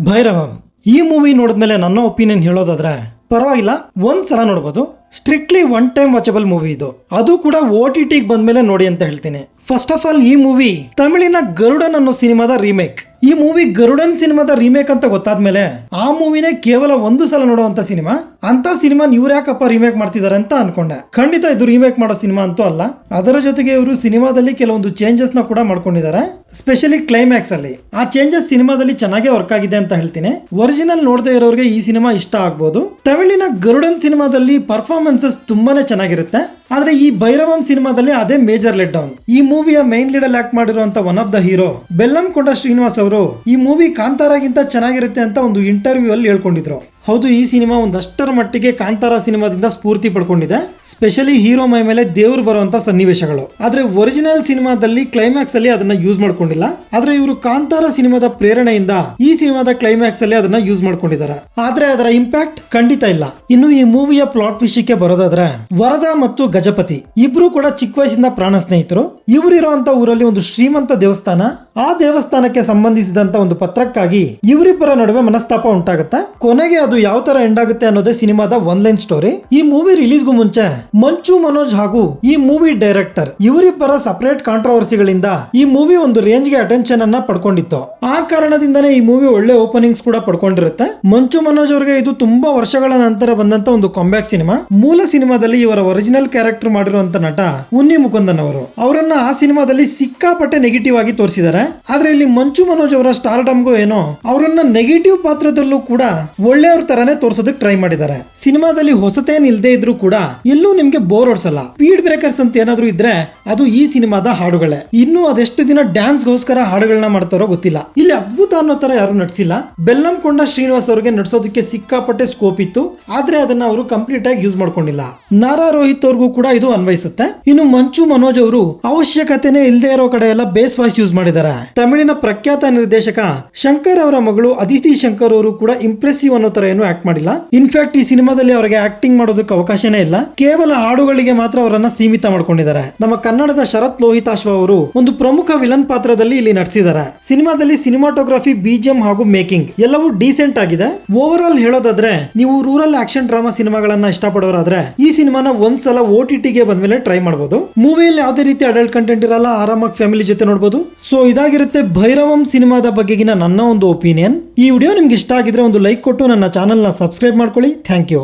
ಭೈರವಂ ಈ ಮೂವಿ ನೋಡಿದ್ಮೇಲೆ ನನ್ನ ಒಪಿನಿಯನ್ ಹೇಳೋದಾದ್ರೆ ಪರವಾಗಿಲ್ಲ, ಒಂದ್ಸಲ ನೋಡ್ಬೋದು. Strictly one time watchable movie ಇದು. ಅದು ಕೂಡ OTT ಬಂದ್ಮೇಲೆ ನೋಡಿ ಅಂತ ಹೇಳ್ತೀನಿ. ಫಸ್ಟ್ ಆಫ್ ಆಲ್, ಈ ಮೂವಿ ತಮಿಳಿನ ಗರುಡನ್ ಅನ್ನೋ ಸಿನಿಮಾದ ರೀಮೇಕ್. ಈ ಮೂವಿ ಗರುಡನ್ ಸಿನಿಮಾದ ರೀಮೇಕ್ ಅಂತ ಗೊತ್ತಾದ್ಮೇಲೆ ಆ ಮೂವಿನೇ ಕೇವಲ ಒಂದು ಸಲ ನೋಡುವಂತ ಸಿನಿಮಾ. ಅಂತ ಸಿನಿಮಾ ಇವ್ರು ಯಾಕಪ್ಪ ರೀಮೇಕ್ ಮಾಡ್ತಿದ್ದಾರೆ ಅಂತ ಅನ್ಕೊಂಡೆ. ಖಂಡಿತ ಇದು ರೀಮೇಕ್ ಮಾಡೋ ಸಿನಿಮಾ ಅಂತೂ ಅಲ್ಲ. ಅದರ ಜೊತೆಗೆ ಇವರು ಸಿನಿಮಾದಲ್ಲಿ ಕೆಲವೊಂದು ಚೇಂಜಸ್ ನ ಕೂಡ ಮಾಡ್ಕೊಂಡಿದ್ದಾರೆ, ಸ್ಪೆಷಲಿ ಕ್ಲೈಮ್ಯಾಕ್ಸ್ ಅಲ್ಲಿ. ಆ ಚೇಂಜಸ್ ಸಿನಿಮಾದಲ್ಲಿ ಚೆನ್ನಾಗೇ ವರ್ಕ್ ಆಗಿದೆ ಅಂತ ಹೇಳ್ತೀನಿ. ಒರಿಜಿನಲ್ ನೋಡದೆ ಇರೋರಿಗೆ ಈ ಸಿನಿಮಾ ಇಷ್ಟ ಆಗ್ಬೋದು. ತಮಿಳಿನ ಗರುಡನ್ ಸಿನಿಮಾದಲ್ಲಿ ಪರ್ಫಾರ್ಮೆನ್ಸಸ್ ತುಂಬಾನೇ ಚೆನ್ನಾಗಿರುತ್ತೆ, ಆದ್ರೆ ಈ ಭೈರವಂ ಸಿನಿಮಾದಲ್ಲಿ ಅದೇ ಮೇಜರ್ ಲೆಟ್ ಡೌನ್. ಈ ಮೂವಿಯ ಮೈನ್ ಲೀಡ್ ಅಲ್ಲಿ ಆಕ್ಟ್ ಮಾಡಿರುವಂತ one of the hero Bellamkonda Srinivas ಅವರು ಈ ಮೂವಿ ಕಾಂತಾರಾಗಿಂತ ಚೆನ್ನಾಗಿರುತ್ತೆ ಅಂತ ಒಂದು ಇಂಟರ್ವ್ಯೂ ಅಲ್ಲಿ ಹೇಳ್ಕೊಂಡಿದ್ರು. ಹೌದು, ಈ ಸಿನಿಮಾ ಒಂದಷ್ಟರ ಮಟ್ಟಿಗೆ ಕಾಂತಾರ ಸಿನಿಮಾದಿಂದ ಸ್ಫೂರ್ತಿ ಪಡ್ಕೊಂಡಿದೆ, ಸ್ಪೆಷಲಿ ಹೀರೋ ಮೈ ಮೇಲೆ ದೇವ್ರು ಬರುವಂತ ಸನ್ನಿವೇಶಗಳು. ಆದ್ರೆ ಒರಿಜಿನಲ್ ಸಿನಿಮಾದಲ್ಲಿ ಕ್ಲೈಮ್ಯಾಕ್ಸ್ ಅಲ್ಲಿ ಅದನ್ನ ಯೂಸ್ ಮಾಡ್ಕೊಂಡಿಲ್ಲ. ಆದ್ರೆ ಇವರು ಕಾಂತಾರ ಸಿನಿಮಾದ ಪ್ರೇರಣೆಯಿಂದ ಈ ಸಿನಿಮಾದ ಕ್ಲೈಮ್ಯಾಕ್ಸ್ ಅಲ್ಲಿ ಅದನ್ನ ಯೂಸ್ ಮಾಡ್ಕೊಂಡಿದ್ದಾರೆ. ಆದ್ರೆ ಅದರ ಇಂಪ್ಯಾಕ್ಟ್ ಖಂಡಿತ ಇಲ್ಲ. ಇನ್ನು ಈ ಮೂವಿಯ ಪ್ಲಾಟ್ ವಿಷಯಕ್ಕೆ ಬರೋದಾದ್ರೆ, ವರದಾ ಮತ್ತು ಗಜಪತಿ ಇಬ್ರು ಕೂಡ ಚಿಕ್ಕ ವಯಸ್ಸಿಂದ ಪ್ರಾಣ ಸ್ನೇಹಿತರು. ಇವರಿರುವಂತ ಊರಲ್ಲಿ ಒಂದು ಶ್ರೀಮಂತ ದೇವಸ್ಥಾನ, ಆ ದೇವಸ್ಥಾನಕ್ಕೆ ಸಂಬಂಧಿಸಿದಂತ ಒಂದು ಪತ್ರಕ್ಕಾಗಿ ಇವರಿಬ್ಬರ ನಡುವೆ ಮನಸ್ತಾಪ ಉಂಟಾಗುತ್ತೆ. ಕೊನೆಗೆ ಅದು ಯಾವ ತರ ಎಂಡ್ ಆಗುತ್ತೆ ಅನ್ನೋದೇ ಸಿನಿಮಾದ ಒನ್ ಲೈನ್ ಸ್ಟೋರಿ. ಈ ಮೂವಿ ರಿಲೀಸ್ಗೂ ಮುಂಚೆ ಮಂಚು ಮನೋಜ್ ಹಾಗೂ ಈ ಮೂವಿ ಡೈರೆಕ್ಟರ್ ಇವರಿಬ್ಬರ ಸಪರೇಟ್ ಕಾಂಟ್ರವರ್ಸಿಗಳಿಂದ ಈ ಮೂವಿ ಒಂದು ರೇಂಜ್ ಗೆ ಅಟೆನ್ಷನ್ ಅನ್ನ ಪಡ್ಕೊಂಡಿತ್ತು. ಆ ಕಾರಣದಿಂದನೇ ಈ ಮೂವಿ ಒಳ್ಳೆ ಓಪನಿಂಗ್ಸ್ ಕೂಡ ಪಡ್ಕೊಂಡಿರುತ್ತೆ. ಮಂಚು ಮನೋಜ್ ಅವರಿಗೆ ಇದು ತುಂಬಾ ವರ್ಷಗಳ ನಂತರ ಬಂದಂತ ಒಂದು ಕಾಂಬ್ಯಾಕ್ ಸಿನಿಮಾ. ಮೂಲ ಸಿನಿಮಾದಲ್ಲಿ ಇವರ ಒರಿಜಿನಲ್ ಕ್ಯಾರೆಕ್ಟರ್ ಮಾಡಿರುವಂತ ನಟ ಉನ್ನಿ ಮುಕುಂದನ್ ಅವರನ್ನ ಆ ಸಿನಿಮಾದಲ್ಲಿ ಸಿಕ್ಕಾಪಟ್ಟೆ ನೆಗೆಟಿವ್ ಆಗಿ ತೋರಿಸಿದ್ದಾರೆ. ಆದ್ರೆ ಇಲ್ಲಿ ಮಂಚು ಮನೋಜ್ ಅವರ ಸ್ಟಾರ್ಡಮ್ಗೂ ಏನೋ ಅವರನ್ನ ನೆಗೆಟಿವ್ ಪಾತ್ರದಲ್ಲೂ ಕೂಡ ಒಳ್ಳೆಯವ್ರ ತರಾನೇ ತೋರ್ಸೋದಕ್ಕೆ ಟ್ರೈ ಮಾಡಿದ್ದಾರೆ. ಸಿನಿಮಾದಲ್ಲಿ ಹೊಸತೇನ್ ಇಲ್ಲದೆ ಇದ್ರೂ ಕೂಡ ಎಲ್ಲೂ ನಿಮ್ಗೆ ಬೋರ್ ಹೊಡ್ಸಲ್ಲ. ಸ್ಪೀಡ್ ಬ್ರೇಕರ್ಸ್ ಅಂತ ಏನಾದ್ರು ಇದ್ರೆ ಅದು ಈ ಸಿನಿಮಾದ ಹಾಡುಗಳೇ. ಇನ್ನು ಅದೆಷ್ಟು ದಿನ ಡ್ಯಾನ್ಸ್ ಗೋಸ್ಕರ ಹಾಡುಗಳನ್ನ ಮಾಡ್ತಾರೋ ಗೊತ್ತಿಲ್ಲ. ಇಲ್ಲಿ ಅದ್ಭುತ ಅನ್ನೋ ತರ ಯಾರು ನಟಿಸಿಲ್ಲ. ಬೆಲ್ಲಂಕೊಂಡ ಶ್ರೀನಿವಾಸ್ ಅವರಿಗೆ ನಟಿಸೋದಕ್ಕೆ ಸಿಕ್ಕಾಪಟ್ಟೆ ಸ್ಕೋಪ್ ಇತ್ತು, ಆದ್ರೆ ಅದನ್ನ ಅವರು ಕಂಪ್ಲೀಟ್ ಆಗಿ ಯೂಸ್ ಮಾಡ್ಕೊಂಡಿಲ್ಲ. ನಾರಾ ರೋಹಿತ್ ಅವ್ರಿಗೂ ಕೂಡ ಇದು ಅನ್ವಯಿಸುತ್ತೆ. ಇನ್ನು ಮಂಚು ಮನೋಜ್ ಅವರು ಅವಶ್ಯಕತೆನೇ ಇಲ್ಲದೆ ಇರೋ ಕಡೆ ಎಲ್ಲ ಬೇಸ್ ವಾಯ್ಸ್ ಯೂಸ್ ಮಾಡಿದ್ದಾರೆ. ತಮಿಳಿನ ಪ್ರಖ್ಯಾತ ನಿರ್ದೇಶಕ ಶಂಕರ್ ಅವರ ಮಗಳು ಅದಿತಿ ಶಂಕರ್ ಅವರು ಕೂಡ ಇಂಪ್ರೆಸಿವ್ ಅನ್ನೋ ತರ ಏನು ಆಕ್ಟ್ ಮಾಡಿಲ್ಲ. ಇನ್ಫ್ಯಾಕ್ಟ್ ಈ ಸಿನಿಮಾದಲ್ಲಿ ಅವರಿಗೆ ಆಕ್ಟಿಂಗ್ ಮಾಡೋದಕ್ಕೆ ಅವಕಾಶನೇ ಇಲ್ಲ. ಕೇವಲ ಹಾಡುಗಳಿಗೆ ಮಾತ್ರ ಅವರನ್ನ ಸೀಮಿತ ಮಾಡ್ಕೊಂಡಿದ್ದಾರೆ. ನಮ್ಮ ಕನ್ನಡದ ಶರತ್ ಲೋಹಿತಾಶ್ವ ಅವರು ಒಂದು ಪ್ರಮುಖ ವಿಲನ್ ಪಾತ್ರದಲ್ಲಿ ಇಲ್ಲಿ ನಟಿಸಿದ್ದಾರೆ. ಸಿನಿಮಾದಲ್ಲಿ ಸಿನಿಮಾಟೋಗ್ರಫಿ, BGM ಹಾಗೂ ಮೇಕಿಂಗ್ ಎಲ್ಲವೂ ಡೀಸೆಂಟ್ ಆಗಿದೆ. ಓವರ್ ಆಲ್ ಹೇಳೋದಾದ್ರೆ, ನೀವು ರೂರಲ್ ಆಕ್ಷನ್ ಡ್ರಾಮಾ ಸಿನಿಮಾಗಳನ್ನ ಇಷ್ಟಪಡೋರಾದ್ರೆ ಈ ಸಿನಿಮಾನ ಒಂದ್ಸಲ OTT ಬಂದ್ಮೇಲೆ ಟ್ರೈ ಮಾಡಬಹುದು. ಮೂವಿಯಲ್ಲಿ ಯಾವುದೇ ರೀತಿ ಅಡಲ್ಟ್ ಕಂಟೆಂಟ್ ಇರಲ್ಲ, ಆರಾಮಾಗಿ ಫ್ಯಾಮಿಲಿ ಜೊತೆ ನೋಡಬಹುದು. ಸೊ ಇದಾಗಿರುತ್ತೆ ಭೈರವಂ ಸಿನಿಮಾದ ಬಗೆಗಿನ ನನ್ನ ಒಂದು ಒಪಿನಿಯನ್. ಈ ವಿಡಿಯೋ ನಿಮ್ಗೆ ಇಷ್ಟ ಆಗಿದ್ರೆ ಒಂದು ಲೈಕ್ ಕೊಟ್ಟು ನನ್ನ ಚಾನೆಲ್ ನ ಸಬ್ಸ್ಕ್ರೈಬ್ ಮಾಡ್ಕೊಳ್ಳಿ. Thank you.